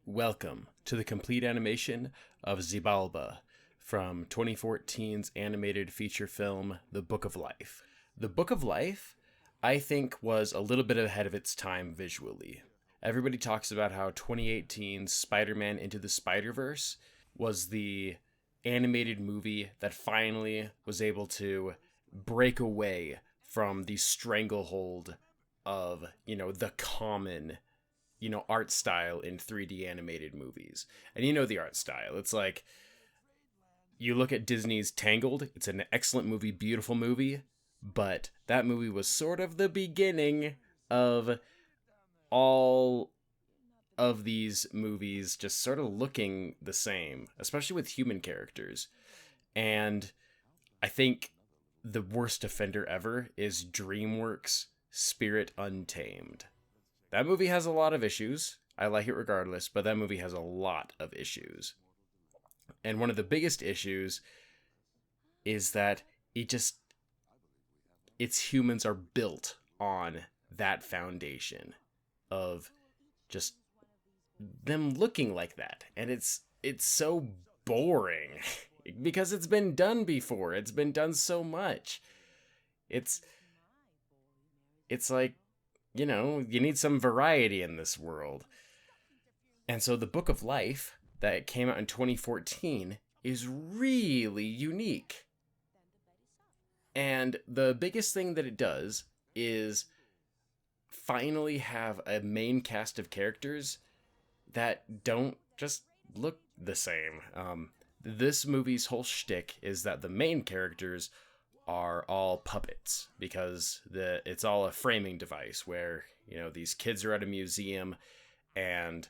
Welcome to the complete animation of Xibalba from 2014's animated feature film, The Book of Life. The Book of Life, I think, was a little bit ahead of its time visually. Everybody talks about how 2018's Spider-Man Into the Spider-Verse was the animated movie that finally was able to break away from the stranglehold of, the common art style in 3D animated movies. And the art style. It's like, you look at Disney's Tangled, it's an excellent movie, beautiful movie, but that movie was sort of the beginning of all of these movies just sort of looking the same, especially with human characters. And I think the worst offender ever is DreamWorks' Spirit Untamed. That movie has a lot of issues. I like it regardless, but that movie has a lot of issues. And one of the biggest issues is that its humans are built on that foundation of just them looking like that. And it's so boring because it's been done before. It's been done so much. It's like, you need some variety in this world. And so the Book of Life that came out in 2014 is really unique. And the biggest thing that it does is finally have a main cast of characters that don't just look the same. This movie's whole shtick is that the main characters are all puppets because it's all a framing device where, these kids are at a museum and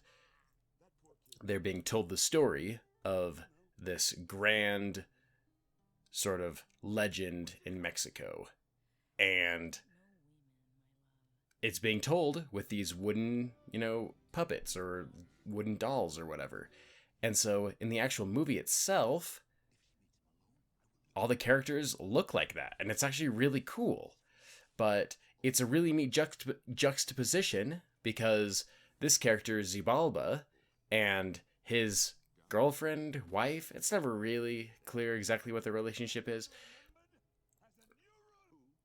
they're being told the story of this grand sort of legend in Mexico. And it's being told with these wooden, puppets or wooden dolls or whatever. And so in the actual movie itself, all the characters look like that, and it's actually really cool. But it's a really neat juxtaposition because this character, Xibalba, and his girlfriend, wife, it's never really clear exactly what their relationship is.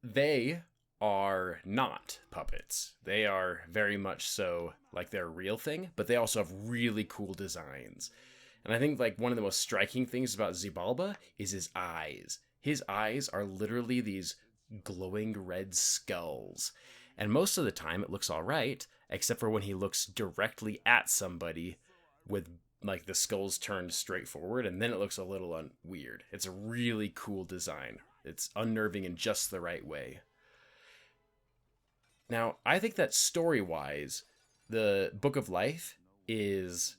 They are not puppets. They are very much so like their real thing, but they also have really cool designs. And I think like one of the most striking things about Xibalba is his eyes. His eyes are literally these glowing red skulls. And most of the time it looks all right, except for when he looks directly at somebody with like the skulls turned straight forward, and then it looks a little weird. It's a really cool design. It's unnerving in just the right way. Now, I think that story-wise, the Book of Life is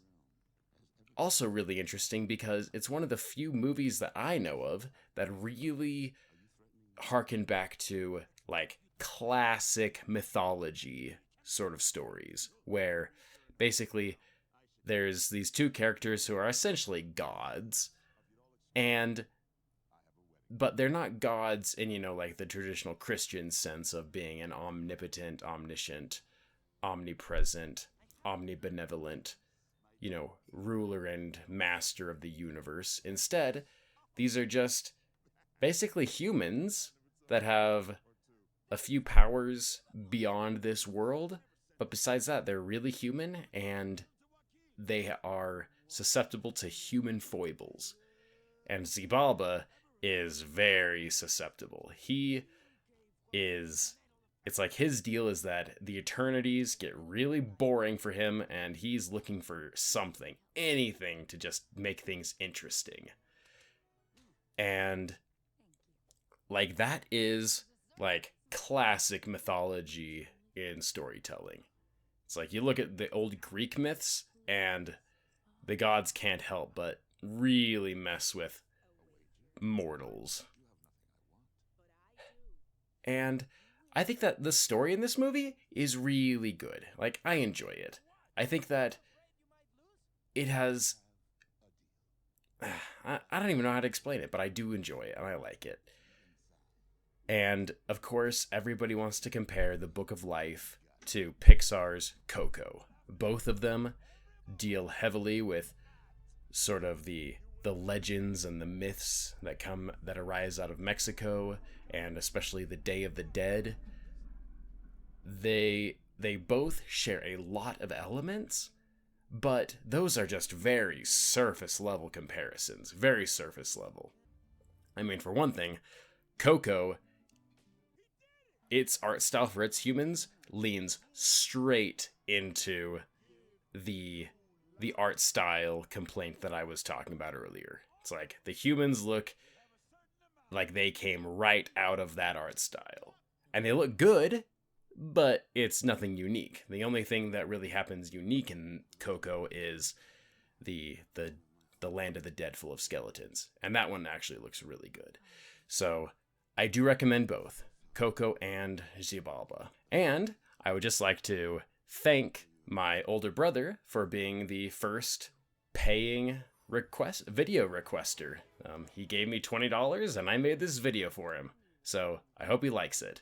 also really interesting because it's one of the few movies that I know of that really harken back to like classic mythology sort of stories where basically there's these two characters who are essentially gods, but they're not gods in, like the traditional Christian sense of being an omnipotent, omniscient, omnipresent, omnibenevolent, ruler and master of the universe. Instead, these are just basically humans that have a few powers beyond this world, but besides that, they're really human and they are susceptible to human foibles. And Xibalba is very susceptible. It's like his deal is that the eternities get really boring for him and he's looking for something, anything to just make things interesting. And like that is like classic mythology in storytelling. It's like you look at the old Greek myths and the gods can't help but really mess with mortals. And I think that the story in this movie is really good. Like, I enjoy it. I think that it has... I don't even know how to explain it, but I do enjoy it, and I like it. And, of course, everybody wants to compare The Book of Life to Pixar's Coco. Both of them deal heavily with sort of the legends and the myths that arise out of Mexico, and especially the Day of the Dead. They both share a lot of elements, but those are just very surface level comparisons, very surface level. I mean, for one thing, Coco, its art style for its humans leans straight into the art style complaint that I was talking about earlier. It's like the humans look like they came right out of that art style. And they look good, but it's nothing unique. The only thing that really happens unique in Coco is the land of the dead full of skeletons. And that one actually looks really good. So I do recommend both Coco and Xibalba. And I would just like to thank my older brother for being the first paying video requester. He gave me $20 and I made this video for him. So I hope he likes it.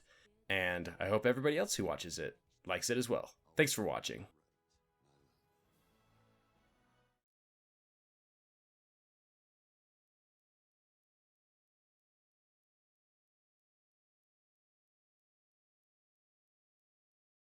And I hope everybody else who watches it likes it as well. Thanks for watching.